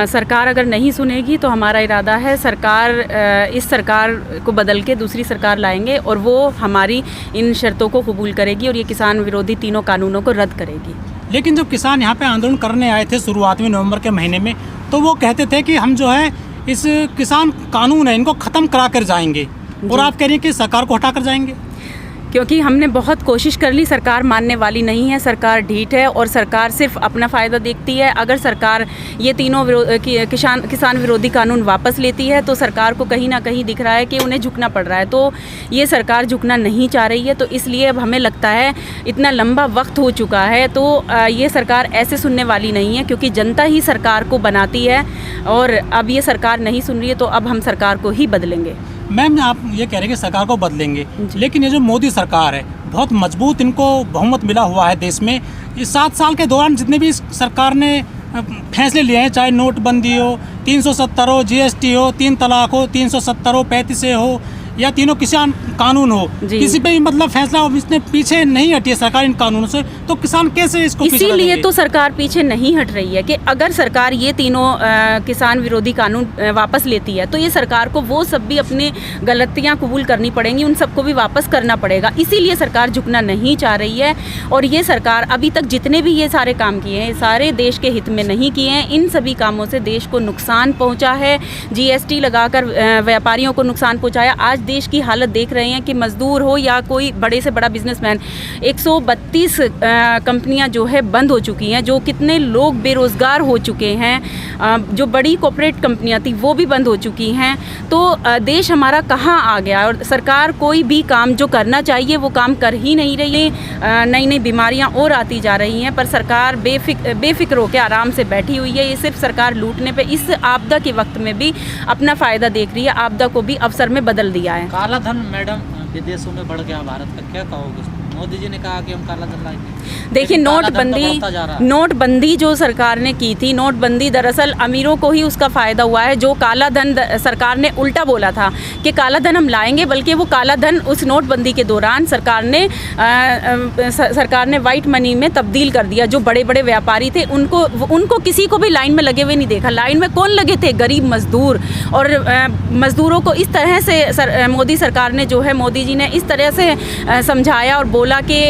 सरकार अगर नहीं सुनेगी तो हमारा इरादा है इस सरकार को बदल के दूसरी सरकार लाएंगे और वो हमारी इन शर्तों को कबूल करेगी और ये किसान विरोधी तीनों कानूनों को रद्द करेगी। लेकिन जब किसान यहाँ पे आंदोलन करने आए थे शुरुआत में नवंबर के महीने में, तो वो कहते थे कि हम जो है इस किसान कानून है इनको ख़त्म करा कर जाएंगे, और आप कह रही हैं कि सरकार को हटा कर जाएंगे। क्योंकि हमने बहुत कोशिश कर ली, सरकार मानने वाली नहीं है, सरकार ढीठ है और सरकार सिर्फ अपना फ़ायदा देखती है। अगर सरकार ये तीनों किसान विरोधी कानून वापस लेती है तो सरकार को कहीं ना कहीं दिख रहा है कि उन्हें झुकना पड़ रहा है, तो ये सरकार झुकना नहीं चाह रही है। तो इसलिए अब हमें लगता है इतना लंबा वक्त हो चुका है तो ये सरकार ऐसे सुनने वाली नहीं है, क्योंकि जनता ही सरकार को बनाती है और अब ये सरकार नहीं सुन रही है तो अब हम सरकार को ही बदलेंगे। मैम, आप ये कह रहे हैं कि सरकार को बदलेंगे, लेकिन ये जो मोदी सरकार है बहुत मजबूत इनको बहुमत मिला हुआ है देश में। इस 7 साल के दौरान जितने भी सरकार ने फैसले लिए हैं, चाहे नोटबंदी हो, 370 हो, GST हो, 3 तलाक हो, 370 हो, 35 हो या तीनों किसान कानून हो, किसी पे भी मतलब फैसला इसने पीछे नहीं हटी है सरकार इन कानूनों से, तो किसान कैसे इसको इसीलिए तो सरकार पीछे नहीं हट रही है कि अगर सरकार ये तीनों किसान विरोधी कानून वापस लेती है तो ये सरकार को वो सब भी अपनी गलतियां कबूल करनी पड़ेंगी, उन सबको भी वापस करना पड़ेगा। इसीलिए सरकार झुकना नहीं चाह रही है और ये सरकार अभी तक जितने भी ये सारे काम किए हैं सारे देश के हित में नहीं किए हैं। इन सभी कामों से देश को नुकसान पहुँचा है, GST लगाकर व्यापारियों को नुकसान पहुँचाया। आज देश की हालत देख रहे हैं कि मजदूर हो या कोई बड़े से बड़ा बिजनेसमैन, 132 कंपनियां जो है बंद हो चुकी हैं, जो कितने लोग बेरोज़गार हो चुके हैं, जो बड़ी कॉर्पोरेट कंपनियां थी वो भी बंद हो चुकी हैं। तो देश हमारा कहाँ आ गया और सरकार कोई भी काम जो करना चाहिए वो काम कर ही नहीं रही है। नई नई बीमारियां और आती जा रही हैं पर सरकार बेफिक्र होकर आराम से बैठी हुई है। ये सिर्फ सरकार लूटने पे इस आपदा के वक्त में भी अपना फ़ायदा देख रही है, आपदा को भी अवसर में बदल दिया है। काला धन मैडम विदेशों में बढ़ गया भारत का, क्या कहोगे? मोदी जी ने कहा कि हम काला धन लाएंगे। देखिए, नोटबंदी जो सरकार ने की थी, नोटबंदी दरअसल अमीरों को ही उसका फ़ायदा हुआ है। जो काला धन सरकार ने उल्टा बोला था कि काला धन हम लाएंगे, बल्कि वो काला धन उस नोटबंदी के दौरान सरकार ने वाइट मनी में तब्दील कर दिया। जो बड़े बड़े व्यापारी थे उनको किसी को भी लाइन में लगे हुए नहीं देखा। लाइन में कौन लगे थे? गरीब मजदूर। और मजदूरों को इस तरह से मोदी सरकार ने जो है, मोदी जी ने इस तरह से समझाया और बोला कि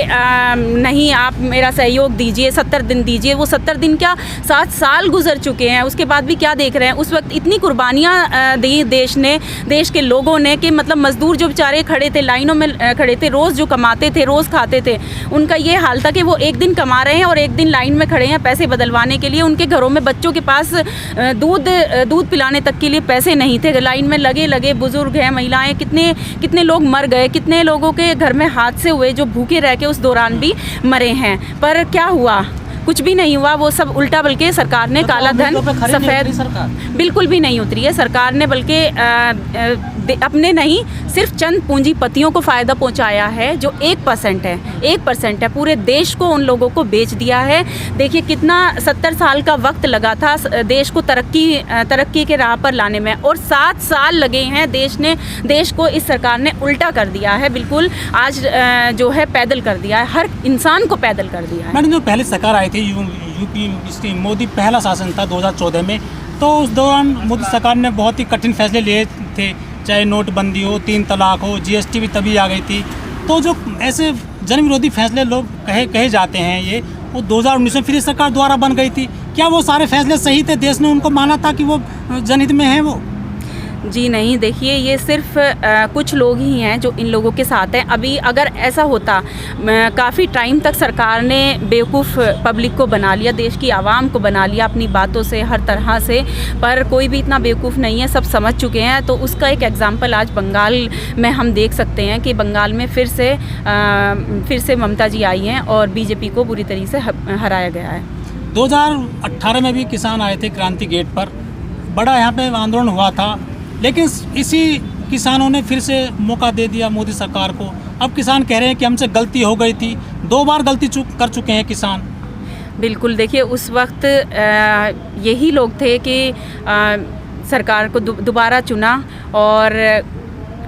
नहीं, आप मेरा सहयोग दीजिए, 70 दिन दीजिए। वो 70 दिन क्या, 7 साल गुजर चुके हैं, उसके बाद भी क्या देख रहे हैं? उस वक्त इतनी कुर्बानियाँ दी देश के लोगों ने कि मतलब मजदूर जो बेचारे खड़े थे, लाइनों में खड़े थे, रोज़ जो कमाते थे, रोज़ खाते थे, उनका ये हाल था कि वो एक दिन कमा रहे हैं और एक दिन लाइन में खड़े हैं पैसे बदलवाने के लिए। उनके घरों में बच्चों के पास दूध पिलाने तक के लिए पैसे नहीं थे। लाइन में लगे बुजुर्ग हैं, महिलाएं, कितने लोग मर गए, कितने लोगों के घर में हादसे हुए जो भूखे रह के उस दौरान भी मरे हैं। पर क्या हुआ? कुछ भी नहीं हुआ। वो सब उल्टा, बल्कि सरकार ने काला धन सफ़ेद बिल्कुल भी नहीं उतरी है सरकार ने, बल्कि अपने नहीं, सिर्फ चंद पूंजीपतियों को फ़ायदा पहुंचाया है जो 1% है। पूरे देश को उन लोगों को बेच दिया है। देखिए कितना 70 साल का वक्त लगा था देश को तरक्की के राह पर लाने में, और 7 साल लगे हैं देश को इस सरकार ने उल्टा कर दिया है। बिल्कुल आज जो है पैदल कर दिया है, हर इंसान को पैदल कर दिया है। मैडम, जो पहले सरकार आई थी यूपी, इसकी मोदी पहला शासन था 2014 में, तो उस दौरान मोदी सरकार ने बहुत ही कठिन फैसले लिए थे, चाहे नोटबंदी हो, 3 तलाक हो, GST भी तभी आ गई थी। तो जो ऐसे जन विरोधी फैसले लोग कहे जाते हैं, ये वो 2019 में फिर सरकार द्वारा बन गई थी। क्या वो सारे फैसले सही थे? देश ने उनको माना था कि वो जनहित में है वो? जी नहीं, देखिए ये सिर्फ कुछ लोग ही हैं जो इन लोगों के साथ हैं। अभी अगर ऐसा होता, काफ़ी टाइम तक सरकार ने बेवकूफ़ पब्लिक को बना लिया, देश की आवाम को बना लिया अपनी बातों से, हर तरह से, पर कोई भी इतना बेवकूफ़ नहीं है, सब समझ चुके हैं। तो उसका एक एग्ज़ाम्पल आज बंगाल में हम देख सकते हैं कि बंगाल में फिर से ममता जी आई हैं और BJP को बुरी तरीके से हराया गया है। 2018 में भी किसान आए थे क्रांति गेट पर, बड़ा यहाँ पे आंदोलन हुआ था, लेकिन इसी किसानों ने फिर से मौका दे दिया मोदी सरकार को। अब किसान कह रहे हैं कि हमसे गलती हो गई थी, 2 बार गलती कर चुके हैं किसान। बिल्कुल, देखिए उस वक्त यही लोग थे कि सरकार को दोबारा चुना, और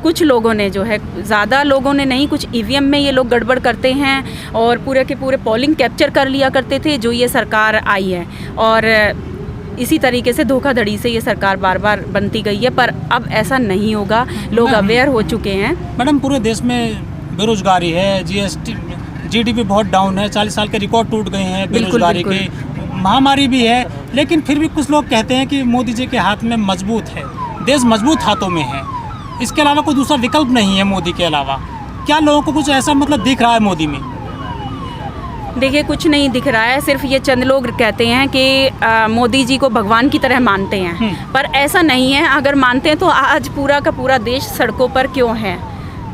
कुछ लोगों ने जो है, ज़्यादा लोगों ने नहीं, कुछ EVM में ये लोग गड़बड़ करते हैं और पूरे के पूरे पोलिंग कैप्चर कर लिया करते थे जो ये सरकार आई है। और इसी तरीके से धोखाधड़ी से ये सरकार बार बार बनती गई है, पर अब ऐसा नहीं होगा। लोग अवेयर हो चुके हैं। मैडम, पूरे देश में बेरोजगारी है, जीएसटी जीडीपी बहुत डाउन है, 40 साल के रिकॉर्ड टूट गए हैं बेरोजगारी के, महामारी भी है, लेकिन फिर भी कुछ लोग कहते हैं कि मोदी जी के हाथ में मजबूत है, देश मजबूत हाथों में है, इसके अलावा कोई दूसरा विकल्प नहीं है मोदी के अलावा। क्या लोगों को कुछ ऐसा मतलब दिख रहा है मोदी में? देखिए, कुछ नहीं दिख रहा है। सिर्फ ये चंद लोग कहते हैं कि मोदी जी को भगवान की तरह मानते हैं, पर ऐसा नहीं है। अगर मानते हैं तो आज पूरा का पूरा देश सड़कों पर क्यों है?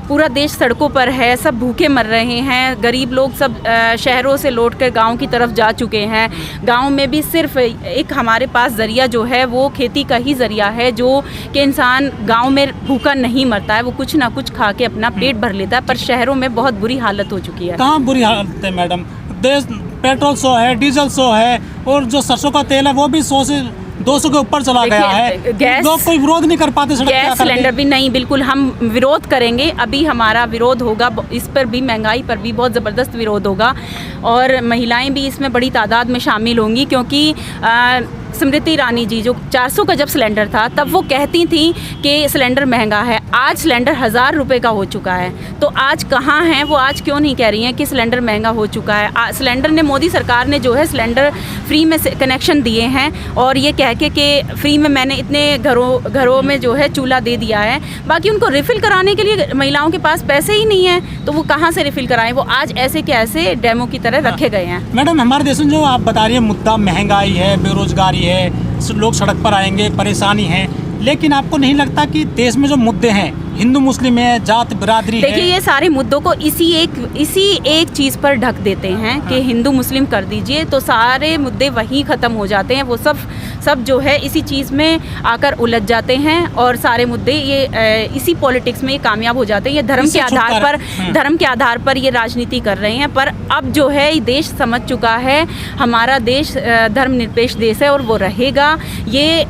पूरा देश सड़कों पर है, सब भूखे मर रहे हैं, गरीब लोग सब शहरों से लौटकर गांव की तरफ जा चुके हैं। गांव में भी सिर्फ एक हमारे पास ज़रिया जो है वो खेती का ही ज़रिया है, जो कि इंसान गांव में भूखा नहीं मरता है, वो कुछ ना कुछ खा के अपना पेट भर लेता है। पर शहरों में बहुत बुरी हालत हो चुकी है। कहाँ बुरी हालत है मैडम? देश पेट्रोल 100 है, डीजल 100 है, और जो सरसों का तेल है वो भी 100 से 200 के ऊपर चला गया है। लोग कोई विरोध नहीं कर पाते सड़क पे गैस आकर के। सिलेंडर भी नहीं, बिल्कुल हम विरोध करेंगे। अभी हमारा विरोध होगा, इस पर भी, महंगाई पर भी बहुत ज़बरदस्त विरोध होगा, और महिलाएं भी इसमें बड़ी तादाद में शामिल होंगी, क्योंकि स्मृति ईरानी जी जो 400 का जब सिलेंडर था तब वो कहती थी कि सिलेंडर महंगा है। आज सिलेंडर 1000 रुपये का हो चुका है, तो आज कहाँ हैं वो? आज क्यों नहीं कह रही हैं कि सिलेंडर महंगा हो चुका है? सिलेंडर ने, मोदी सरकार ने जो है सिलेंडर फ्री में कनेक्शन दिए हैं, और ये कह के कि फ्री में मैंने इतने घरों में जो है चूल्हा दे दिया है। बाकी उनको रिफ़िल कराने के लिए महिलाओं के पास पैसे ही नहीं हैं, तो वो कहाँ से रिफ़िल कराएं? वो आज ऐसे के ऐसे डेमो की तरह रखे गए हैं। मैडम, हमारे देश में जो आप बता रही है मुद्दा महंगाई है, बेरोजगारी है, लोग सड़क पर आएंगे, परेशानी है, लेकिन आपको नहीं लगता कि देश में जो मुद्दे हैं, हिंदू मुस्लिम है, जात बिरादरी है, देखिए ये सारे मुद्दों को इसी एक चीज़ पर ढक देते हैं कि हिंदू मुस्लिम कर दीजिए, तो सारे मुद्दे वहीं ख़त्म हो जाते हैं। वो सब जो है इसी चीज़ में आकर उलझ जाते हैं, और सारे मुद्दे ये इसी पॉलिटिक्स में ये कामयाब हो जाते हैं। ये धर्म के आधार पर ये राजनीति कर रहे हैं। पर अब जो है ये देश समझ चुका है, हमारा देश धर्मनिरपेक्ष देश है और वो रहेगा। ये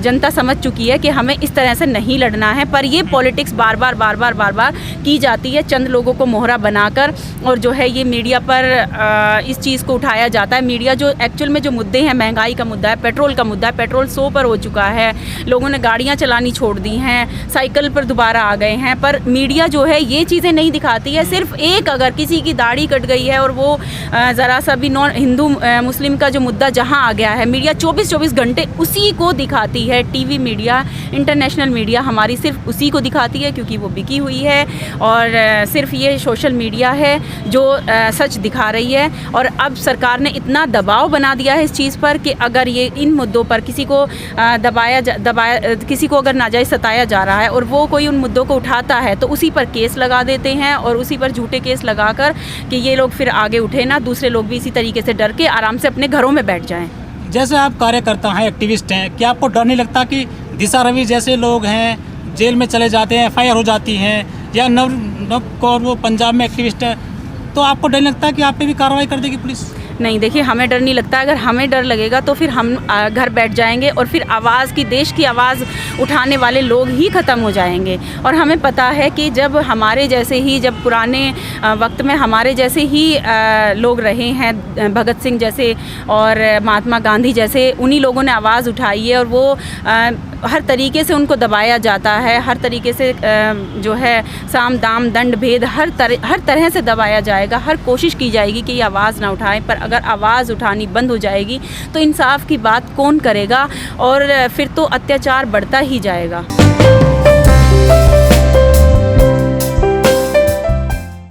जनता समझ चुकी है कि हमें इस तरह से नहीं लड़ना है। पर ये पॉलिटिक्स बार बार की जाती है, चंद लोगों को मोहरा बनाकर, और जो है ये मीडिया पर इस चीज़ को उठाया जाता है। मीडिया जो एक्चुअल में जो मुद्दे हैं, महंगाई का मुद्दा है, पेट्रोल का मुद्दा है, पेट्रोल 100 पर हो चुका है, लोगों ने गाड़ियाँ चलानी छोड़ दी हैं, साइकिल पर दोबारा आ गए हैं, पर मीडिया जो है ये चीज़ें नहीं दिखाती है। सिर्फ एक, अगर किसी की दाढ़ी कट गई है और वो ज़रा सा भी नॉन हिंदू मुस्लिम का जो मुद्दा जहाँ आ गया है, मीडिया 24 घंटे उसी को दिखाती है। टीवी मीडिया, इंटरनेशनल मीडिया हमारी सिर्फ उसी को दिखाती है, क्योंकि वो बिकी हुई है, और सिर्फ ये सोशल मीडिया है जो सच दिखा रही है। और अब सरकार ने इतना दबाव बना दिया है इस चीज़ पर कि अगर ये इन मुद्दों पर किसी को किसी को अगर नाजायज़ सताया जा रहा है और वो कोई उन मुद्दों को उठाता है, तो उसी पर केस लगा देते हैं, और उसी पर झूठे केस लगाकर कि ये लोग फिर आगे उठे ना, दूसरे लोग भी इसी तरीके से डर के आराम से अपने घरों में बैठ जाएं। जैसे आप कार्यकर्ता हैं, एक्टिविस्ट हैं, क्या आपको डर नहीं लगता कि दिशा रवि जैसे लोग हैं जेल में चले जाते हैं, FIR हो जाती हैं, या नव कौर वो पंजाब में एक्टिविस्ट है, तो आपको डर लगता है कि आप पे भी कार्रवाई कर देगी पुलिस? नहीं, देखिए हमें डर नहीं लगता। अगर हमें डर लगेगा तो फिर हम घर बैठ जाएंगे, और फिर देश की आवाज़ उठाने वाले लोग ही ख़त्म हो जाएंगे। और हमें पता है कि जब हमारे जैसे ही, जब पुराने वक्त में हमारे जैसे ही लोग रहे हैं, भगत सिंह जैसे और महात्मा गांधी जैसे, उन्हीं लोगों ने आवाज़ उठाई है, और वो हर तरीके से उनको दबाया जाता है, हर तरीके से जो है साम दाम दंड भेद हर तरह से दबाया जाएगा। हर कोशिश की जाएगी कि ये आवाज़ ना उठाएं, पर अगर आवाज़ उठानी बंद हो जाएगी तो इंसाफ की बात कौन करेगा, और फिर तो अत्याचार बढ़ता ही जाएगा।